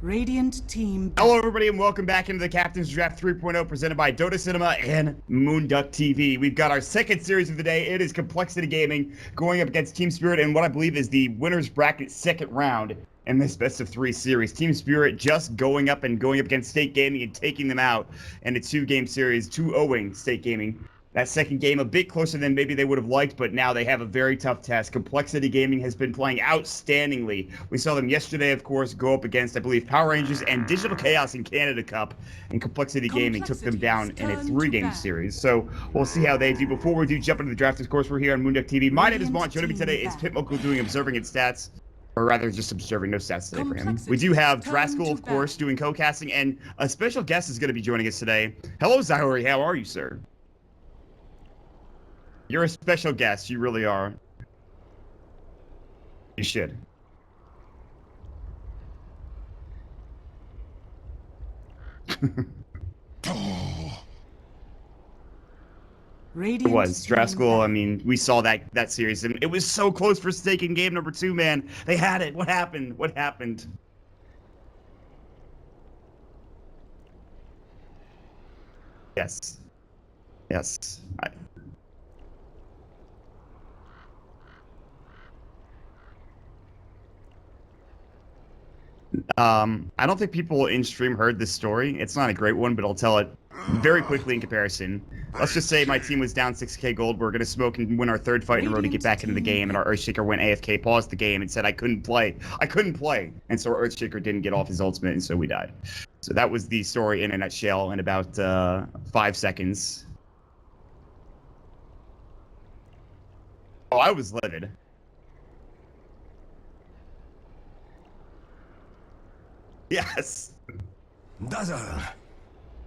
Radiant team. Hello, everybody, and welcome back into the Captain's Draft 3.0 presented by Dota Cinema and Moonduck TV. We've got our second series of the day. It is Complexity Gaming going up against Team Spirit in what I believe is the winner's bracket second round in this best of three series. Team Spirit just going up against State Gaming and taking them out in a two-game series, 2-0ing State Gaming. That second game a bit closer than maybe they would have liked, but now they have a very tough task. Complexity Gaming has been playing outstandingly. We saw them yesterday, of course, go up against, I believe, Power Rangers and Digital Chaos in Canada Cup, and Complexity Gaming took them down in a three-game series. So we'll see how they do. Before we do jump into the draft, of course, we're here on Moonduck TV. My name is Mont. Joining me today is Pitmuckle doing observing its stats. Or rather, just observing, no stats today for him. We do have Draskell, of course, doing co-casting, and a special guest is going to be joining us today. Hello, Zahuri. How are you, sir? You're a special guest. You really are. You should. It was Draskell. I mean, we saw that series, and it was so close for Stake in game number 2, man. They had it. What happened? What happened? Yes. Yes. I don't think people in stream heard this story. It's not a great one, but I'll tell it very quickly in comparison. Let's just say my team was down 6k gold. We're going to smoke and win our third fight in a row to get back into the game, and our Earthshaker went AFK, paused the game, and said I couldn't play. I couldn't play. And so our Earthshaker didn't get off his ultimate, and so we died. So that was the story in a nutshell in about 5 seconds. Oh, I was livid. Yes. I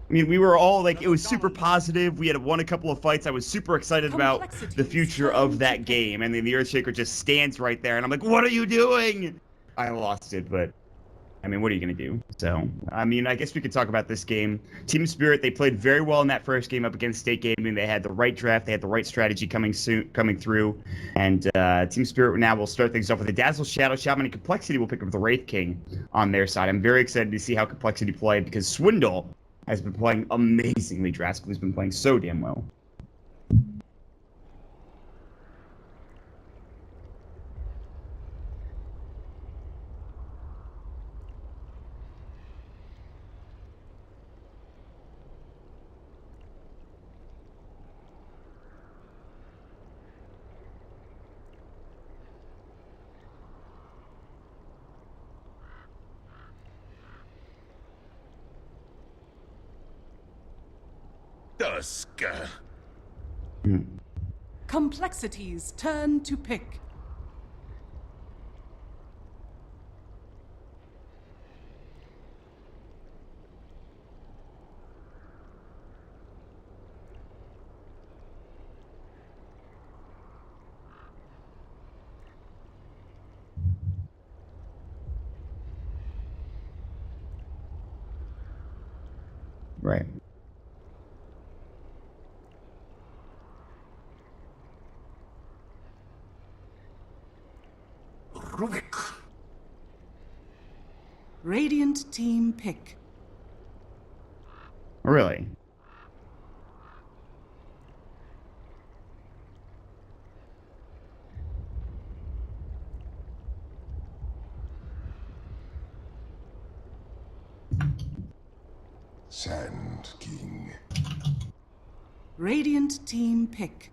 mean, we were all like, it was super positive. We had won a couple of fights. I was super excited about the future of that game. And then the Earthshaker just stands right there. And I'm like, what are you doing? I lost it, but I mean, what are you going to do? So, I mean, I guess we could talk about this game. Team Spirit, they played very well in that first game up against State Gaming. They had the right draft. They had the right strategy coming through. And Team Spirit now will start things off with a Dazzle, Shadow Shaman, and Complexity will pick up the Wraith King on their side. I'm very excited to see how Complexity play because Swindle has been playing amazingly. Draskell has been playing so damn well. Complexity's turn to pick. Right. Radiant team pick. Really? Sand King. Radiant team pick.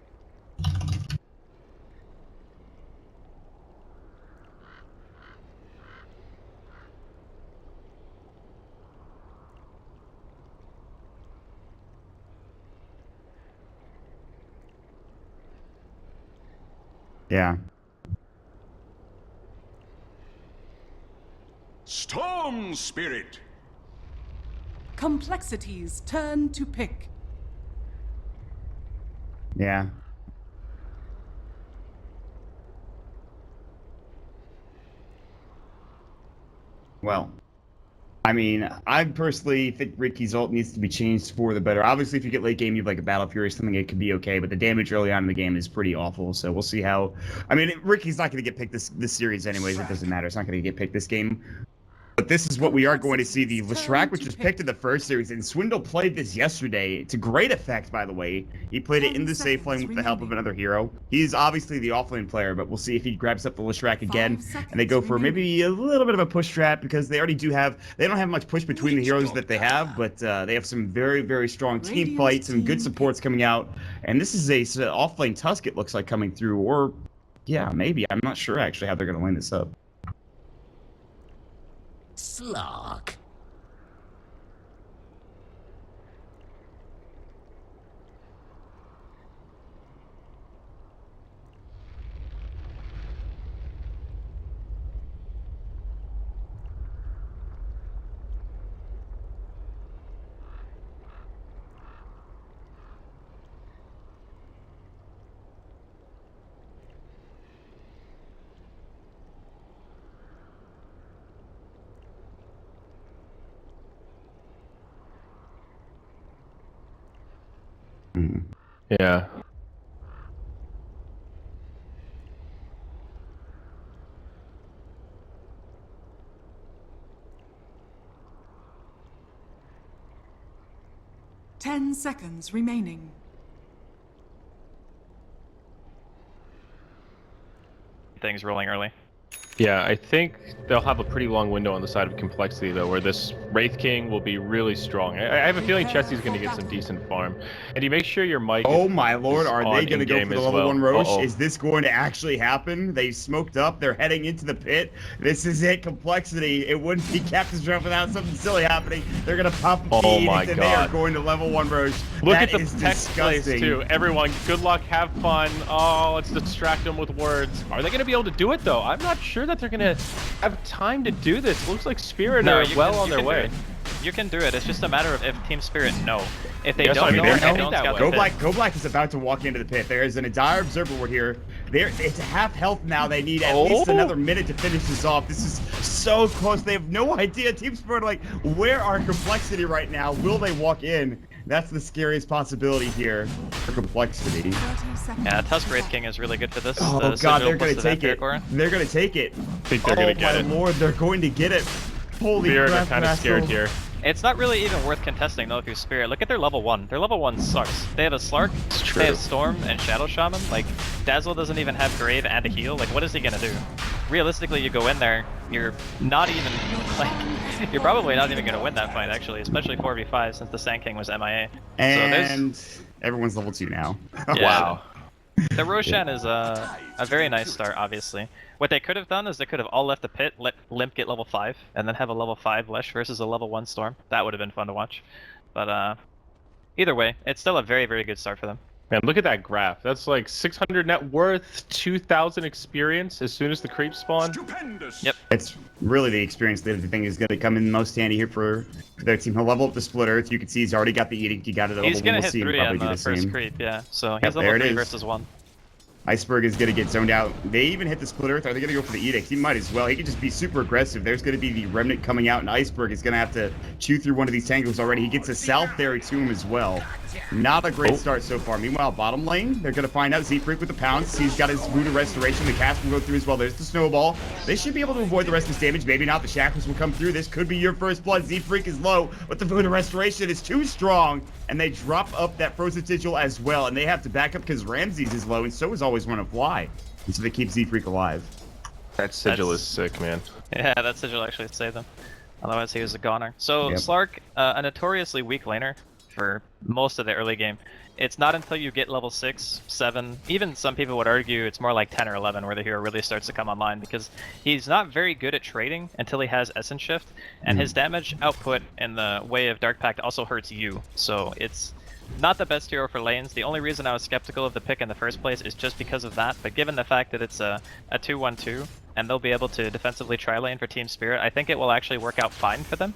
Yeah. Storm Spirit. Complexity's turn to pick. Yeah. Well, I mean, I personally think Ricky's ult needs to be changed for the better. Obviously, if you get late game, you have like a Battle Fury or something, it could be okay, but the damage early on in the game is pretty awful, so we'll see how... I mean, Ricky's not going to get picked this series anyways, it doesn't matter. It's not going to get picked this game. But this is what we are going to see. The Complexity's Leshrac, turn which to was pick. picked in the first series, and Swindle played this yesterday to great effect, by the way. He played it in 10 the safe lane seconds with the help of remaining. another hero. He's obviously the offlane player, but we'll see if he grabs up the Leshrac again. 5 And they go seconds for remaining. maybe a little bit of a push strat because they already do have, they don't have much push between the heroes that they have, but they have some very, very strong team Radiant fights, some good team supports coming out. And this is a offlane Tusk, it looks like, coming through, or yeah, maybe. I'm not sure actually how they're going to line this up. Slog. Yeah. Ten seconds remaining. Things rolling early. Yeah, I think they'll have a pretty long window on the side of complexity, though, where this Wraith King will be really strong. I have a feeling Chesty's going to get some decent farm. And you make sure your mic Oh is my lord, are they going to go in-game for the as level well. 1 Roche? Uh-oh. Is this going to actually happen? They smoked up, they're heading into the pit. This is it, complexity. It wouldn't be Captain's Draft without something silly happening. They're going to pop a Oh key my and they are God. going to level 1 Roche. Look That at the is text plays, disgusting. too. Everyone, good luck, have fun. Oh, let's distract them with words. Are they going to be able to do it, though? I'm not sure that they're going to have time to do this. Looks like Spirit are well on their way. You can do it. It's just a matter of if Team Spirit know. If they Yes, don't I mean, know, they they know. don't That scout way. the Go pit. Black, Go Black is about to walk into the pit. There is an entire observer ward here. It's half health now. They need at least another minute to finish this off. This is so close. They have no idea. Team Spirit are like, where are complexity right now? Will they walk in? That's the scariest possibility here for complexity. 30 seconds. Yeah, Tusk Wraith King is really good for this. Oh The god, sigil they're plus gonna the take it. Vampiric Aura. They're gonna take it. I think they're going to get Oh it. my lord, they're going to get it. Holy Spirit crap, are kind of scared Vasco. here. It's not really even worth contesting though if you're Spirit. Look at their level 1. Their level 1 sucks. They have a Slark, It's true. they have Storm, and Shadow Shaman. Like, Dazzle doesn't even have Grave and a heal. Like, what is he gonna do? Realistically, you go in there, you're not even, like, you're probably not even gonna win that fight actually, especially 4v5 since the Sand King was MIA. And everyone's level 2 now. Yeah. Wow. The Roshan is a very nice start, obviously. What they could have done is they could have all left the pit, let Limp get level 5, and then have a level 5 Lesh versus a level 1 Storm. That would have been fun to watch. But either way, it's still a very, very good start for them. Man, look at that graph. That's like 600 net worth, 2,000 experience as soon as the creeps spawn. Stupendous. Yep. It's really the experience that the thing is going to come in most handy here for their team. He'll level up the Split Earth. You can see he's already got the Edict. He got it at He's level 1. gonna We'll hit see him 3 probably on do the the first same. creep, yeah. So he's Yep, there level it 3 is. versus 1. Iceberg is going to get zoned out. They even hit the Split Earth. Are they going to go for the Edict? He might as well. He could just be super aggressive. There's going to be the Remnant coming out, and Iceberg is going to have to chew through one of these tangles already. He gets a South Fairy to him as well. Not a great start so far. Meanwhile, bottom lane, they're going to find out Z-Freak with the pounce. He's got his Voodoo Restoration. The cast will go through as well. There's the Snowball. They should be able to avoid the rest of this damage. Maybe not. The Shackles will come through. This could be your first blood. Z-Freak is low, but the Voodoo Restoration is too strong, and they drop up that Frozen Sigil as well, and they have to back up because Ramses is low, and so is Always Wanna Fly. And so they keep Z-Freak alive. That sigil That's- is sick, man. Yeah, that sigil actually saved them. Otherwise, he was a goner. So, Yep. Slark, a notoriously weak laner for most of the early game. It's not until you get level 6, 7, even some people would argue it's more like 10 or 11 where the hero really starts to come online because he's not very good at trading until he has Essence Shift, and his damage output in the way of Dark Pact also hurts you. So it's not the best hero for lanes. The only reason I was skeptical of the pick in the first place is just because of that, but given the fact that it's a 2-1-2 and they'll be able to defensively tri-lane for Team Spirit, I think it will actually work out fine for them.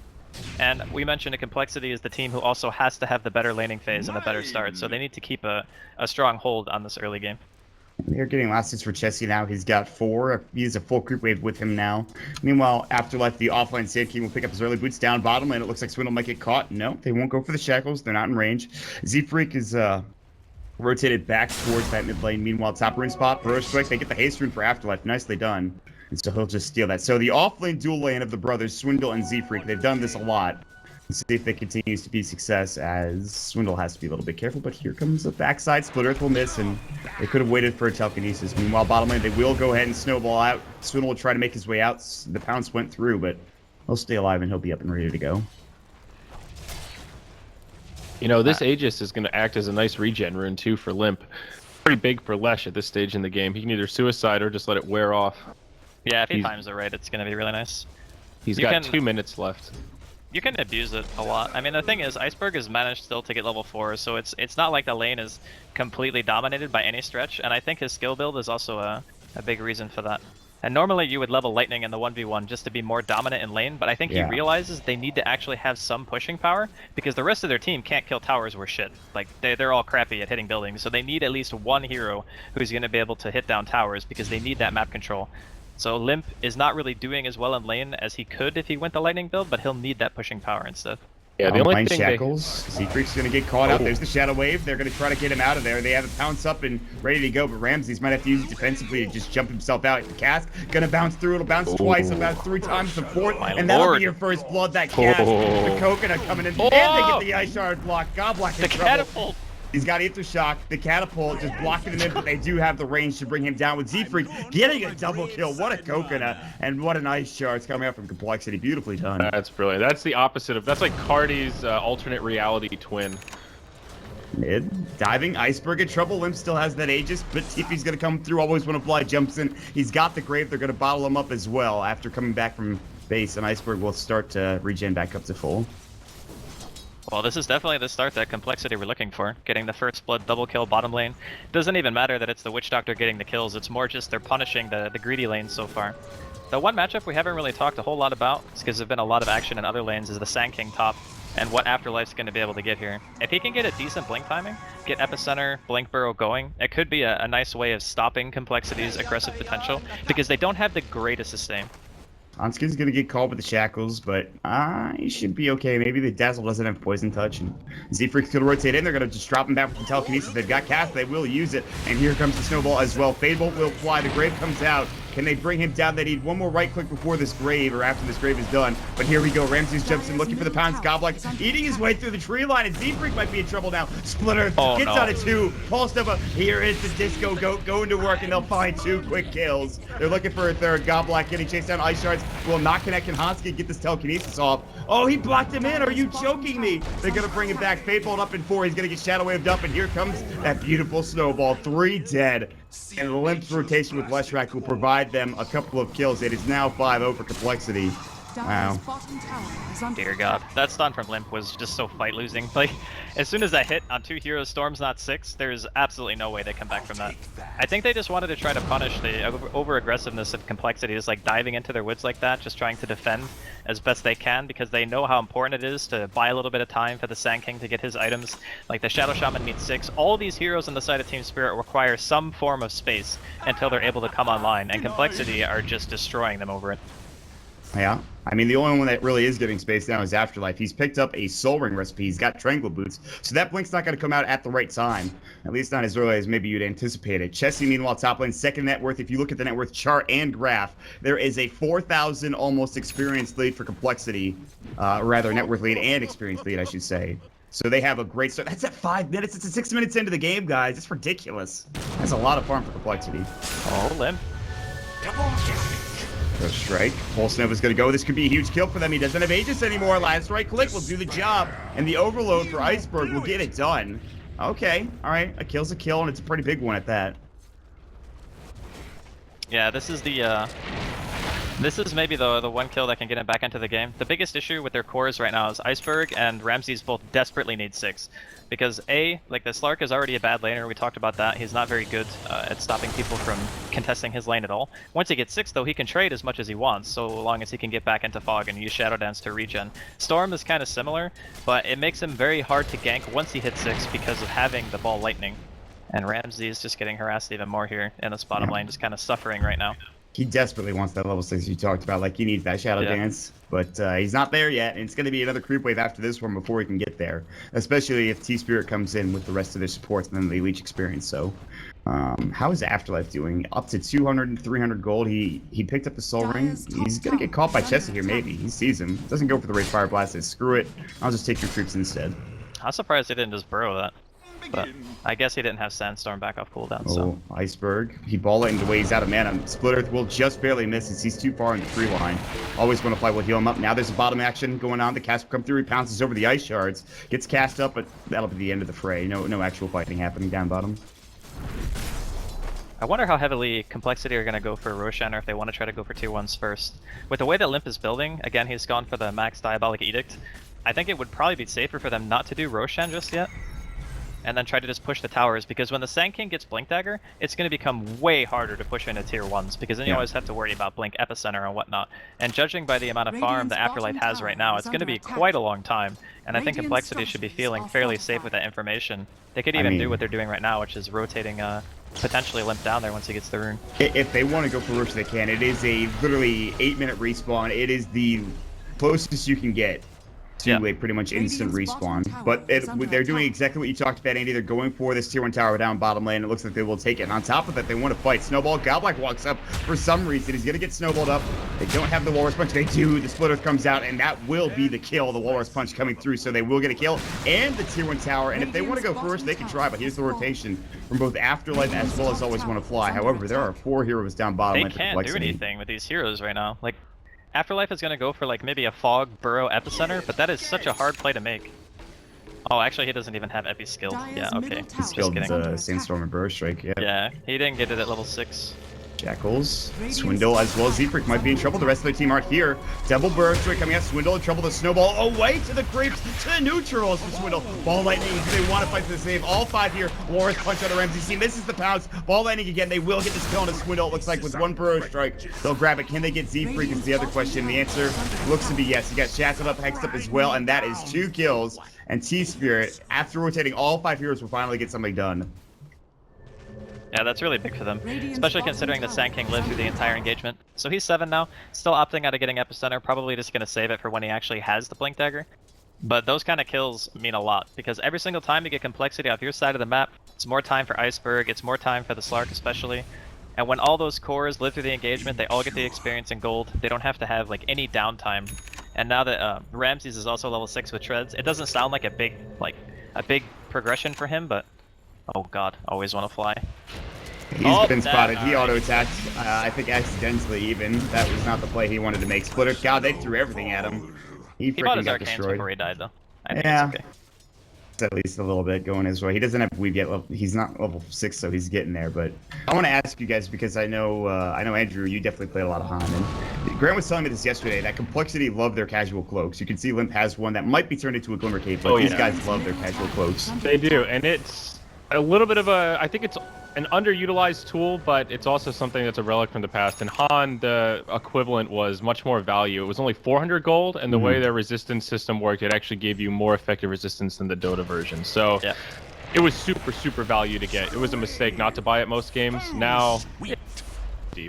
And we mentioned that Complexity is the team who also has to have the better laning phase and the better start, so they need to keep a strong hold on this early game. They're getting last hits for Chessie now. He's got 4. He has a full creep wave with him now. Meanwhile, Afterlife, the offline Sand King, will pick up his early boots down bottom lane. It looks like Swindle might get caught. No, they won't go for the Shackles. They're not in range. Z-Freak is rotated back towards that mid lane. Meanwhile, top rune spot, Burrow Strike. They get the haste rune for Afterlife. Nicely done. And so he'll just steal that. So the off-lane dual lane of the brothers, Swindle and Z-Freak, they've done this a lot. Let's see if it continues to be success, as Swindle has to be a little bit careful. But here comes the backside. Split Earth will miss, and they could have waited for a telekinesis. Meanwhile, bottom lane, they will go ahead and snowball out. Swindle will try to make his way out. The pounce went through, but he'll stay alive, and he'll be up and ready to go. You know, this Aegis is going to act as a nice regen rune, too, for Limp. Pretty big for Lesh at this stage in the game. He can either suicide or just let it wear off. Yeah, if he times it right, it's going to be really nice. He's got 2 minutes left. You can abuse it a lot. I mean, the thing is, Iceberg has managed still to get level 4, so it's not like the lane is completely dominated by any stretch, and I think his skill build is also a big reason for that. And normally you would level Lightning in the 1v1 just to be more dominant in lane, but I think he realizes they need to actually have some pushing power, because the rest of their team can't kill towers worth shit. Like, they're all crappy at hitting buildings, so they need at least one hero who's going to be able to hit down towers, because they need that map control. So Limp is not really doing as well in lane as he could if he went the Lightning build, but he'll need that pushing power instead. Yeah, the only thing Shackles. Z-Freak's going to get caught out. There's the Shadow Wave. They're going to try to get him out of there. They have a pounce up and ready to go, but Ramses might have to use it defensively to just jump himself out. The Cask going to bounce through. It'll bounce twice. It'll bounce 3 times. The 4th, and that'll be your first blood. That Cask. The Coconut coming in, and they get the Ice Shard block. Godblock in the trouble. Catapult. He's got Ether Shock, the Catapult just blocking him in, but they do have the range to bring him down with Z-Freak getting a double kill. What a Coconut, and what an Ice Shard's coming out from Complexity. Beautifully done. That's brilliant. That's the opposite of, that's like Cardi's alternate reality twin. Mid, diving, Iceberg in trouble. Limp still has that Aegis, but Tiffy's going to come through. Always want to fly, jumps in. He's got the Grave. They're going to bottle him up as well after coming back from base, and Iceberg will start to regen back up to full. Well, this is definitely the start that Complexity we're looking for. Getting the first blood double kill bottom lane. Doesn't even matter that it's the Witch Doctor getting the kills, it's more just they're punishing the greedy lanes so far. The one matchup we haven't really talked a whole lot about, because there's been a lot of action in other lanes, is the Sand King top, and what Afterlife's going to be able to get here. If he can get a decent blink timing, get Epicenter, Blink Burrow going, it could be a nice way of stopping Complexity's aggressive potential, because they don't have the greatest sustain. Anskin's gonna get called with the Shackles, but he should be okay. Maybe the Dazzle doesn't have Poison Touch, and Z-Freak's gonna rotate in. They're gonna just drop him back with the Telekinesis. They've got Cast, they will use it, and here comes the Snowball as well. Fadebolt will fly, the Grave comes out. Can they bring him down? They need one more right click before this Grave, or after this Grave is done. But here we go, Ramses jumps in looking for the pounce. Godblock eating his way through the tree line, and Z-Freak might be in trouble now. Splitter gets out of 2. Pulse Nova, here is the Disco Goat going to work, and they'll find 2 quick kills. They're looking for a third. Godblock getting chased down. Ice Shards will not connect. Can Hansky get this Telekinesis off? Oh, he blocked him in. Are you joking me? They're going to bring him back. Fadebolt up in 4. He's going to get Shadow Waved up, and here comes that beautiful Snowball. 3 dead. And the Limp's rotation with Leshrac will provide them a couple of kills. It is now 5-0 for Complexity. Wow. Dear God. That stun from Limp was just so fight losing. Like, as soon as that hit on 2 hero storms, not 6, there's absolutely no way they come back from that. I think they just wanted to try to punish the over-aggressiveness of Complexity, just like diving into their woods like that, just trying to defend as best they can, because they know how important it is to buy a little bit of time for the Sand King to get his items. Like the Shadow Shaman needs 6. All these heroes on the side of Team Spirit require some form of space until they're able to come online, and Complexity are just destroying them over it. Yeah, I mean, the only one that really is getting space now is Afterlife. He's picked up a Soul Ring recipe. He's got Tranquil Boots, so that Blink's not going to come out at the right time. At least not as early as maybe you'd anticipate it. Chessie, meanwhile, top lane, second net worth. If you look at the net worth chart and graph, there is a 4,000 almost experience lead for Complexity. Rather, net worth lead and experience lead, I should say. So they have a great start. That's at 5 minutes. It's 6 minutes into the game, guys. It's ridiculous. That's a lot of farm for Complexity. Oh, Limp. So strike. Pulse Nova's gonna go. This could be a huge kill for them. He doesn't have Aegis anymore. Last right click will do the job. And the overload for Iceberg will get it done. Okay. Alright. A kill's a kill, and it's a pretty big one at that. Yeah, this is the this is maybe the one kill that can get him back into the game. The biggest issue with their cores right now is Iceberg and Ramses both desperately need 6. Because like the Slark is already a bad laner, we talked about that. He's not very good at stopping people from contesting his lane at all. Once he gets 6 though, he can trade as much as he wants, so long as he can get back into Fog and use Shadow Dance to regen. Storm is kind of similar, but it makes him very hard to gank once he hits 6 because of having the ball lightning. And Ramses is just getting harassed even more here in this bottom lane, just kind of suffering right now. He desperately wants that level 6 you talked about. Like, he needs that Shadow Dance, but he's not there yet, and it's going to be another creep wave after this one before he can get there, especially if T-Spirit comes in with the rest of their supports and then the Leech experience. So How is Afterlife doing? Up to 200 and 300 gold. He picked up the Soul Ring. He's gonna get caught by Chessie here, maybe. He sees him. Doesn't go for the Rage Fire Blast. Says, screw it. I'll just take your troops instead. I'm surprised he didn't just burrow that. But I guess he didn't have Sandstorm back off cooldown, so. Oh, Iceberg. He ball it into way he's out of mana. Split Earth will just barely miss as he's too far in the free line. Always want to fly will heal him up. Now there's a bottom action going on. The cast will come through. He pounces over the ice shards. Gets cast up, but that'll be the end of the fray. No actual fighting happening down bottom. I wonder how heavily Complexity are going to go for Roshan, or if they want to try to go for 2-1s first. With the way that Limp is building, again, he's gone for the max Diabolic Edict. I think it would probably be safer for them not to do Roshan just yet, and then try to just push the towers, because when the Sand King gets Blink Dagger, it's going to become way harder to push into tier 1s, because then you always have to worry about Blink Epicenter and whatnot. And judging by the amount of farm the Afterlife has right now, it's going to be quite a long time, and I think Complexity should be feeling fairly safe with that information. They could even do what they're doing right now, which is rotating potentially Limp down there once he gets the rune. If they want to go for Rosh, they can. It is a literally 8-minute respawn. It is the closest you can get to a pretty much instant respawn. But they're doing exactly what you talked about, Andy. They're going for this tier 1 tower down bottom lane. It looks like they will take it. And on top of that, they want to fight. Snowball, Godlike walks up for some reason. He's going to get snowballed up. They don't have the Walrus Punch. They do. The Split Earth comes out, and that will be the kill. The Walrus Punch coming through, so they will get a kill. And the tier 1 tower. And if they want to go first, they can try. But here's the rotation from both Afterlife as well as Always Want to Fly. However, there are 4 heroes down bottom. They can't do anything with these heroes right now. Like, Afterlife is going to go for like maybe a Fog, Burrow, Epicenter, but that is such a hard play to make. Oh, actually he doesn't even have Epi skill. Yeah, okay. He's skilled the Sandstorm and Burrow Strike, Yeah, he didn't get it at level 6. Jackals, Swindle, as well as Zephreak might be in trouble. The rest of their team aren't here. Double Burrow Strike coming out. Swindle in trouble. The Snowball away to the creeps, to the neutrals for Swindle. Ball Lightning, they want to fight for the save. All 5 here. Walrus Punch out of Ramsey. He misses the pounce. Ball Lightning again. They will get this kill on a Swindle, it looks like, with 1 Burrow Strike. They'll grab it. Can they get Zephreak is the other question. The answer looks to be yes. He got shafted up, hexed up as well, and that is 2 kills. And T-Spirit, after rotating all 5 heroes, will finally get something done. Yeah, that's really big for them, especially considering the Sand King lived through the entire engagement. So he's 7 now, still opting out of getting Epicenter, probably just going to save it for when he actually has the Blink Dagger. But those kind of kills mean a lot, because every single time you get Complexity off your side of the map, it's more time for Iceberg, it's more time for the Slark especially. And when all those cores live through the engagement, they all get the experience in gold. They don't have to have like any downtime. And now that Ramses is also level 6 with Treads, it doesn't sound like a big progression for him, but oh god, Always Want to Fly. He's been spotted. He auto-attacked, I think accidentally even. That was not the play he wanted to make. Splitter, god, they threw everything at him. He freaking got destroyed. Before he died, though. I think yeah, it's okay. It's at least a little bit going his way. He doesn't have weave yet. He's not level 6, so he's getting there. But I want to ask you guys, because I know Andrew, you definitely played a lot of Han. And Grant was telling me this yesterday, that Complexity love their casual cloaks. You can see Limp has one that might be turned into a Glimmer Cape, but these guys love their casual cloaks. They do, and it's a little bit of a, I think it's an underutilized tool, but it's also something that's a relic from the past. In Han, the equivalent was much more value. It was only 400 gold, and the way their resistance system worked, it actually gave you more effective resistance than the Dota version. So it was super value to get. It was a mistake not to buy it most games. Now,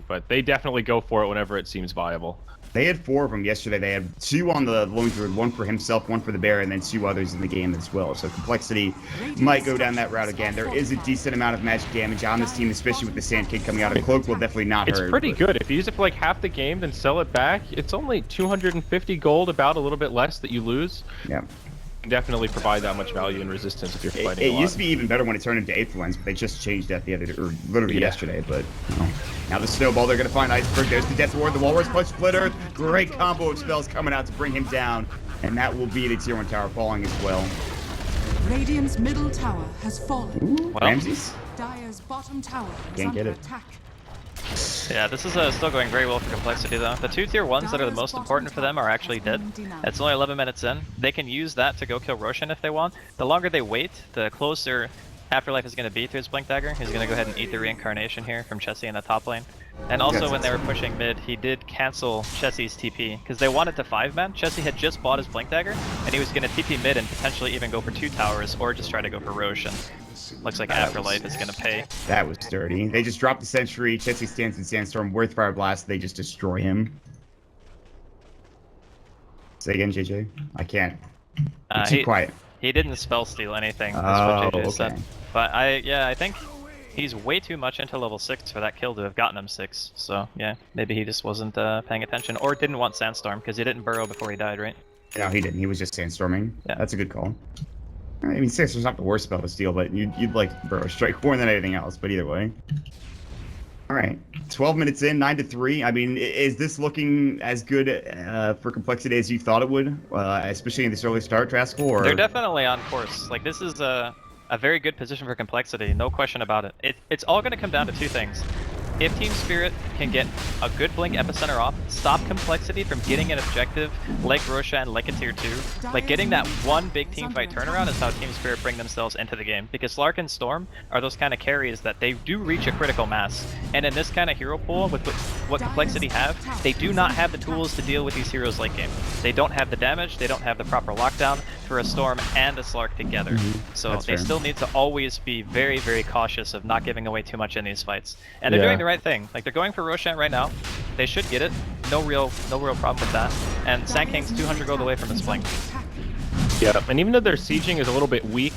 but they definitely go for it whenever it seems viable. They had 4 of them yesterday. They had 2 on the Lone Druid, 1 for himself, 1 for the Bear, and then 2 others in the game as well. So Complexity might go down that route again. There is a decent amount of magic damage on this team, especially with the Sand King coming out. A Cloak will definitely not hurt. It's pretty good. If you use it for like half the game, then sell it back, it's only 250 gold, about a little bit less that you lose. Yeah. Definitely provide that much value and resistance if you're fighting. It used to be even better when it turned into 8th lens, but they just changed that the other, or literally yesterday. But now the Snowball, they're gonna find Iceberg. There's the Death Ward, the Walrus Punch, Split Earth. Great combo of spells coming out to bring him down, and that will be the tier 1 tower falling as well. Radiant's middle tower has fallen. Ooh, Ramses Dire's bottom tower is can't get under it. attack. Yeah, this is still going very well for Complexity, though. The 2 tier 1s that are the most important for them are actually dead. It's only 11 minutes in. They can use that to go kill Roshan if they want. The longer they wait, the closer Afterlife is going to be to his Blink Dagger. He's going to go ahead and eat the reincarnation here from Chessie in the top lane. And also when they were pushing mid, he did cancel Chessie's TP, because they wanted to 5-man. Chessie had just bought his Blink Dagger, and he was going to TP mid and potentially even go for 2 towers, or just try to go for Roshan. Looks like Afterlife is going to pay. That was dirty. They just dropped the Sentry. Chessie stands in Sandstorm. Worth Fire Blast. They just destroy him. Say again, JJ. I can't. You're too quiet. He didn't spell steal anything. That's what JJ said. But I think He's way too much into level 6 for that kill to have gotten him 6. So yeah, maybe he just wasn't paying attention or didn't want Sandstorm because he didn't burrow before he died, right? No, he didn't. He was just sandstorming. Yeah. That's a good call. I mean, Sandstorm's not the worst spell to steal, but you'd like Burrow Strike more than anything else. But either way. All right, 12 minutes in, 9-3. I mean, is this looking as good for Complexity as you thought it would, especially in this early start, Traskell? Or... They're definitely on course. Like, this is a very good position for Complexity, no question about it. It's all going to come down to two things. If Team Spirit can get a good Blink Epicenter off, stop Complexity from getting an objective like Roshan, like a tier 2, like getting that one big teamfight turnaround is how Team Spirit bring themselves into the game. Because Slark and Storm are those kind of carries that they do reach a critical mass. And in this kind of hero pool, with what Complexity have, they do not have the tools to deal with these heroes late game. They don't have the damage, they don't have the proper lockdown for a Storm and a Slark together. So That's they fair. still need to always be very, very cautious of not giving away too much in these fights. And they're doing the right thing. Like, they're going for Roshan right now. They should get it. No real problem with that. And Sand King's 200 gold away from his blink. Yeah, and even though their sieging is a little bit weak,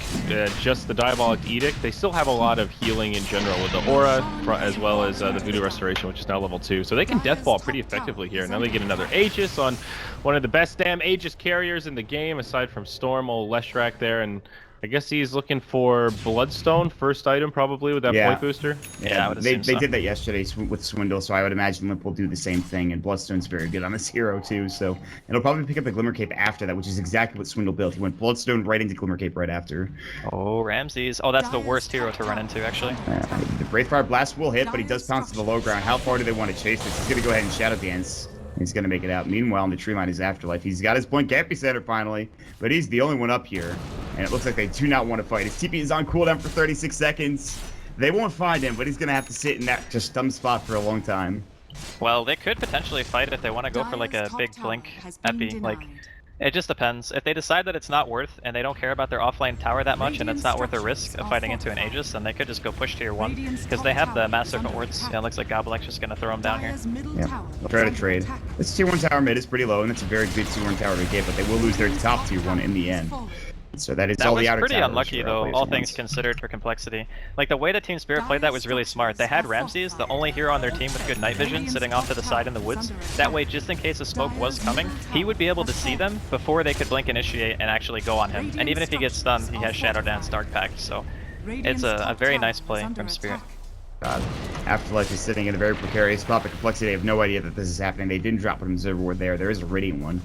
just the Diabolic Edict, they still have a lot of healing in general with the Aura, as well as the Voodoo Restoration, which is now level 2. So they can Deathball pretty effectively here. Now they get another Aegis on one of the best damn Aegis carriers in the game, aside from Storm, old Leshrac there, and I guess he's looking for Bloodstone, first item probably with that point booster. Yeah, I would they assume so. did that yesterday with Swindle, so I would imagine Limp will do the same thing, and Bloodstone's very good on this hero too, so it'll probably pick up the Glimmer Cape after that, which is exactly what Swindle built. He went Bloodstone right into Glimmer Cape right after. Oh, Ramses. Oh, that's the worst hero to run into, actually. The Wraithfire Blast will hit, but he does pounce to the low ground. How far do they want to chase this? He's going to go ahead and Shadow Dance. He's going to make it out. Meanwhile, in the tree line is Afterlife. He's got his point Epicenter finally, but he's the only one up here. And it looks like they do not want to fight. His TP is on cooldown for 36 seconds. They won't find him, but he's going to have to sit in that just dumb spot for a long time. Well, they could potentially fight if they want to go for like a big blink epi. Like, it just depends. If they decide that it's not worth, and they don't care about their offlane tower that much, and it's not worth the risk of fighting into an Aegis, then they could just go push tier 1. Because they have the Mass Serpent Wards. Yeah, it looks like Gobble's just going to throw them down here. Yeah, they'll try to trade. This tier 1 tower mid is pretty low, and it's a very good tier 1 tower to get, but they will lose their top tier 1 in the end. So that is all the outer towers. That was pretty unlucky, though, all once. things considered for Complexity. Like, the way that Team Spirit played that was really smart. They had Ramses, the only hero on their team with good night vision, sitting off to the side in the woods. That way, just in case a smoke was coming, he would be able to see them before they could blink initiate and actually go on him. And even if he gets stunned, he has Shadow Dance Dark Pact, so it's a very nice play from Spirit. God. Afterlife is sitting in a very precarious spot, but Complexity have no idea that this is happening. They didn't drop an Observer Ward there. There is a Radiant one.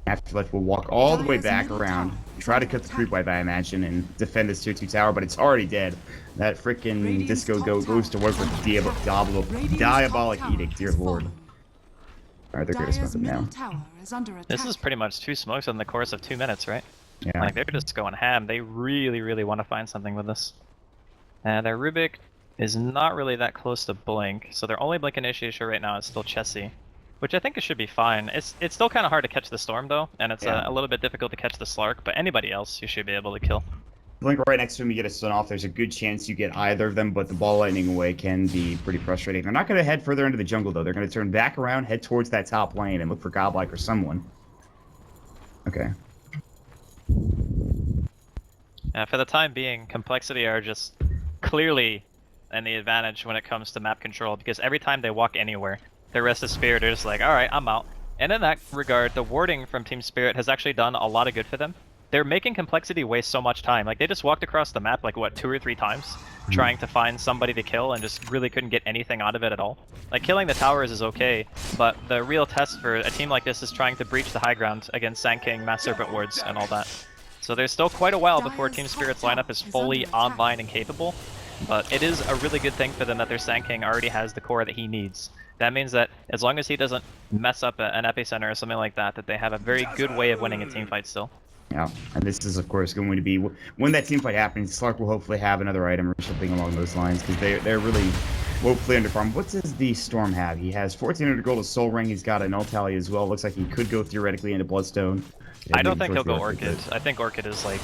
Afterlife will walk all the way back around, try to cut the creep wave, I imagine, and defend this tier 2 tower, but it's already dead. That freaking Disco goes to work with Diabolic Edict, dear lord. Alright, they're gonna spend them now. This is pretty much 2 smokes in the course of 2 minutes, right? Yeah. Like, they're just going ham. They really, really want to find something with this. And their Rubik is not really that close to Blink, so their only Blink initiation right now is still Chessie. Which I think it should be fine. It's still kind of hard to catch the Storm, though, and it's a little bit difficult to catch the Slark, but anybody else you should be able to kill. Blink right next to him, you get a stun off. There's a good chance you get either of them, but the ball lightning away can be pretty frustrating. They're not going to head further into the jungle, though. They're going to turn back around, head towards that top lane, and look for Godlike or someone. Okay. For the time being, Complexity are just clearly in the advantage when it comes to map control, because every time they walk anywhere, the rest of Spirit are just like, alright, I'm out. And in that regard, the warding from Team Spirit has actually done a lot of good for them. They're making Complexity waste so much time. Like, they just walked across the map, like, what, 2 or 3 times? Trying to find somebody to kill and just really couldn't get anything out of it at all. Like, killing the towers is okay, but the real test for a team like this is trying to breach the high ground against Sand King, Mass Serpent Wards, and all that. So there's still quite a while before Team Spirit's lineup is fully online and capable, but it is a really good thing for them that their Sand King already has the core that he needs. That means that as long as he doesn't mess up an epicenter or something like that, that they have a very good way of winning a team fight still. Yeah, and this is, of course, going to be... When that team fight happens, Slark will hopefully have another item or something along those lines, because they're really woefully underfarmed. What does the Storm have? He has 1,400 gold, a Soul Ring. He's got a Null Tally as well. Looks like he could go theoretically into Bloodstone. I don't think he'll go Orchid. I think Orchid is like...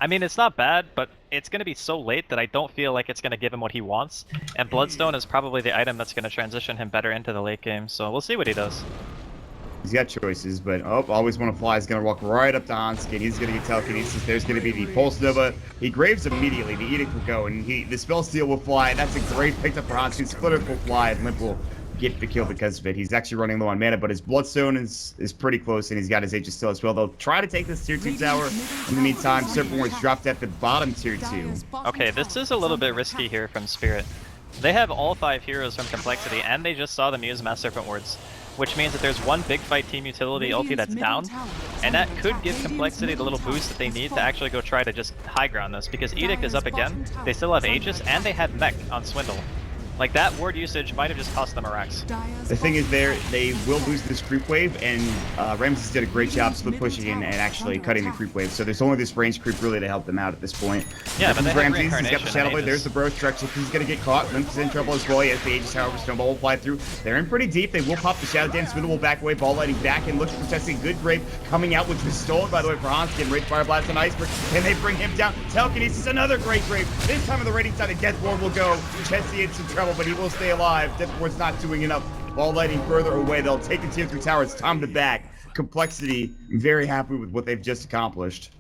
I mean, it's not bad, but it's going to be so late that I don't feel like it's going to give him what he wants. And Bloodstone is probably the item that's going to transition him better into the late game, so we'll see what he does. He's got choices, but always want to fly. He's going to walk right up to Hanskin. He's going to get telekinesis. There's going to be the Pulse Nova. He graves immediately. The Edict will go, and the Spell Steal will fly. That's a great pick up for Hanskin. Splitter will fly, and Limp will get the kill because of it. He's actually running low on mana, but his Bloodstone is pretty close, and he's got his Aegis still as well. They'll try to take this tier 2 tower. In the meantime, Serpent Ward's dropped at the bottom tier 2. Okay, this is a little bit risky here from Spirit. They have all 5 heroes from Complexity, and they just saw the Muse Mass Serpent Wards, which means that there's one big fight team utility ulti that's down, and that could give Complexity the little boost that they need to actually go try to just high ground this, because Edict is up again, they still have Aegis, and they have Mech on Swindle. Like, that ward usage might have just cost them a Rax. The thing is, they will lose this creep wave, and Ramses did a great job split pushing and actually cutting the creep wave. So there's only this range creep really to help them out at this point. Yeah, but they have Ramses, he's got the Shadow Blade. There's the Bro Stretch. If he's going to get caught, Limp is in trouble as well. He has the Aegis, however, Snowball will fly through. They're in pretty deep. They will pop the Shadow Dance. Swindle will back away. Ball lighting back and looking for testing. Good Grave coming out, which was stolen, by the way, for Hanskin. Rage Fire Blast on Iceberg. Can they bring him down? Telekinesis, another great Grave. This time on the rating side, the Death Ward will go. Chesty in some trouble, but he will stay alive. Death Ward's not doing enough. Ball lighting further away. They'll take the tier 3 tower. It's time to back. Complexity, very happy with what they've just accomplished.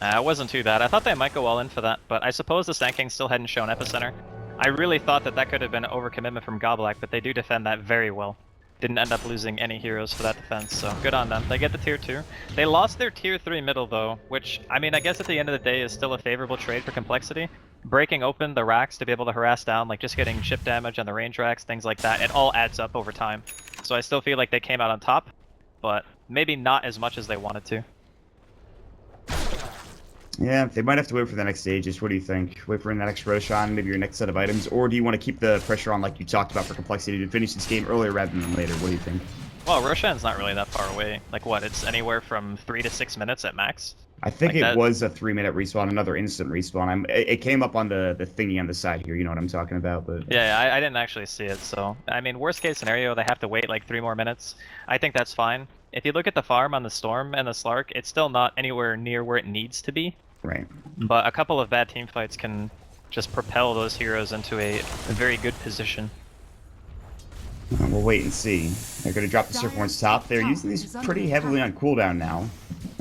It wasn't too bad. I thought they might go all in for that, but I suppose the Sand King still hadn't shown Epicenter. I really thought that could have been an overcommitment from Goblak, but they do defend that very well. Didn't end up losing any heroes for that defense, so good on them. They get the tier 2. They lost their tier 3 middle though, which, I mean, I guess at the end of the day is still a favorable trade for Complexity. Breaking open the racks to be able to harass down, like just getting chip damage on the range racks, things like that, it all adds up over time. So I still feel like they came out on top, but maybe not as much as they wanted to. Yeah, they might have to wait for the next stages. What do you think? Wait for the next Roshan, maybe your next set of items, or do you want to keep the pressure on like you talked about for Complexity to finish this game earlier rather than later? What do you think? Well, Roshan's not really that far away. Like what, it's anywhere from 3 to 6 minutes at max? I think like it was a 3-minute respawn, another instant respawn. It came up on the thingy on the side here, you know what I'm talking about, but... Yeah, I didn't actually see it, so... I mean, worst case scenario, they have to wait like 3 more minutes. I think that's fine. If you look at the farm on the Storm and the Slark, it's still not anywhere near where it needs to be. Right. But a couple of bad team fights can just propel those heroes into a very good position. We'll wait and see. They're going to drop the Serpent's top. They're using these pretty heavily on cooldown now.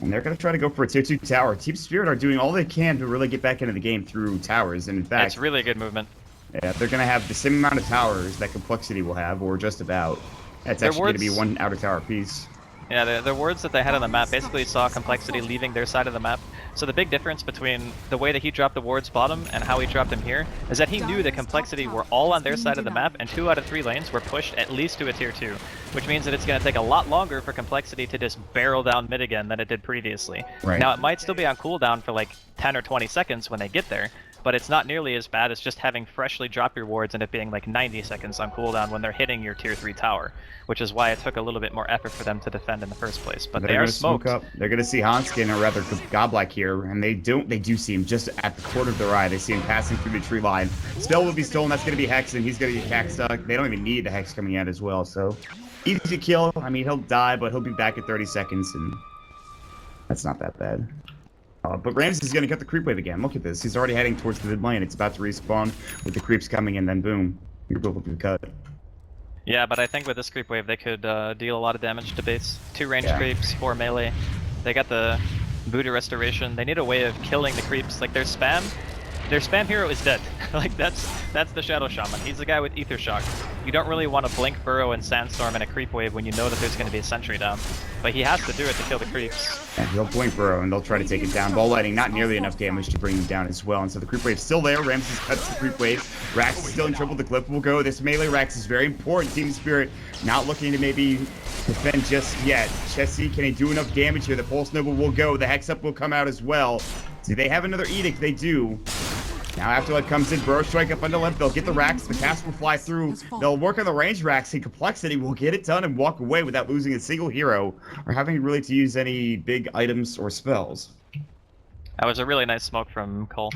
And they're going to try to go for a tier 2 tower. Team Spirit are doing all they can to really get back into the game through towers. And in fact... It's really a good movement. Yeah, they're going to have the same amount of towers that Complexity will have, or just about. That's actually going to be 1 outer tower piece. Yeah, the wards that they had on the map basically saw Complexity leaving their side of the map. So the big difference between the way that he dropped the wards bottom and how he dropped them here is that he knew that Complexity were all on their side of the map, and 2 out of 3 lanes were pushed at least to a tier 2, which means that it's going to take a lot longer for Complexity to just barrel down mid again than it did previously. Right. Now, it might still be on cooldown for like 10 or 20 seconds when they get there, but it's not nearly as bad as just having freshly drop your wards and it being like 90 seconds on cooldown when they're hitting your tier 3 tower, which is why it took a little bit more effort for them to defend in the first place. But they are smoked. Up. They're going to see Hanskin, or rather Goblak here, and they do see him just at the corner of their eye. They see him passing through the tree line. Spell will be stolen. That's going to be Hex, and he's going to get Hex stuck. They don't even need the Hex coming out as well, so easy to kill. I mean, he'll die, but he'll be back in 30 seconds, and that's not that bad. But Ramses is going to cut the creep wave again. Look at this. He's already heading towards the mid lane. It's about to respawn with the creeps coming in, then boom. You're both the cut. Yeah, but I think with this creep wave, they could deal a lot of damage to base. 2 ranged creeps, 4 melee. They got the Voodoo Restoration. They need a way of killing the creeps. Like, their spam hero is dead. Like, that's the Shadow Shaman. He's the guy with Ether Shock. You don't really want to blink Burrow and Sandstorm in a creep wave when you know that there's going to be a sentry down. But he has to do it to kill the creeps. And he'll blink Burrow, and they'll try to take it down. Ball lighting, not nearly enough damage to bring him down as well. And so the creep wave's still there. Ramses cuts the creep wave. Rax is still in trouble. The clip will go. This melee Rax is very important. Team Spirit not looking to maybe defend just yet. Chessie, can he do enough damage here? The Pulse Nova will go. The Hex Up will come out as well. Do they have another Edict? They do. Now Afterlife comes in, Burrow Strike up under Limp, they'll get the racks, the cast will fly through, they'll work on the range racks, and Complexity will get it done and walk away without losing a single hero, or having really to use any big items or spells. That was a really nice smoke from coL.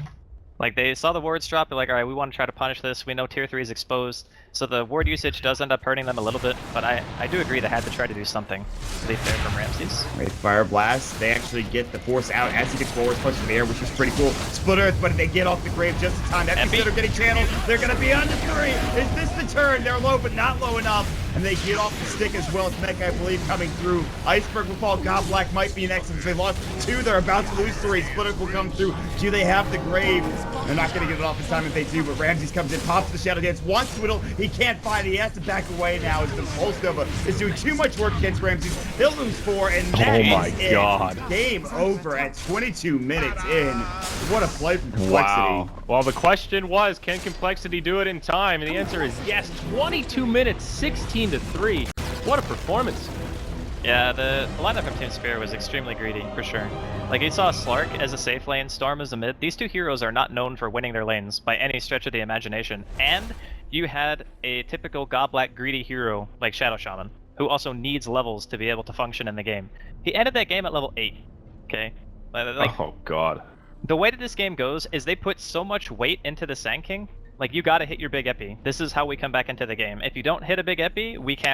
Like, they saw the wards drop, they're like, alright, we want to try to punish this, we know tier 3 is exposed, so the ward usage does end up hurting them a little bit, but I do agree they had to try to do something to be fair from Ramses. Right, Fire Blast, they actually get the force out as he gets forward punch in the air, which is pretty cool. Split Earth, but they get off the grave just in time. That means they're getting channeled, they're going to be under 3! Is this the turn? They're low, but not low enough. and they get off the stick as well as Mech, I believe, coming through. Iceberg will fall. God Black might be next since they lost 2. They're about to lose 3. Splitter will come through. Do they have the grave? They're not going to get it off this time if they do, but Ramses comes in, pops the Shadow Dance, wants Twiddle. He can't find it. He has to back away now as the Pulse Nova is doing too much work against Ramses. He'll lose 4, and that Oh my is it. God. Game over at 22 minutes in. What a play from Complexity. Wow. Well, the question was, can Complexity do it in time? And the answer is yes. 22 minutes, 16-3. What a performance. Yeah, the lineup from Team Spirit was extremely greedy, for sure. Like, you saw Slark as a safe lane, Storm as a mid. These two heroes are not known for winning their lanes by any stretch of the imagination. And you had a typical God Black greedy hero like Shadow Shaman, who also needs levels to be able to function in the game. He ended that game at level 8, okay? Like, Oh, God. the way that this game goes is they put so much weight into the Sand King. Like, you gotta hit your big epi. This is how we come back into the game. If you don't hit a big epi, we can't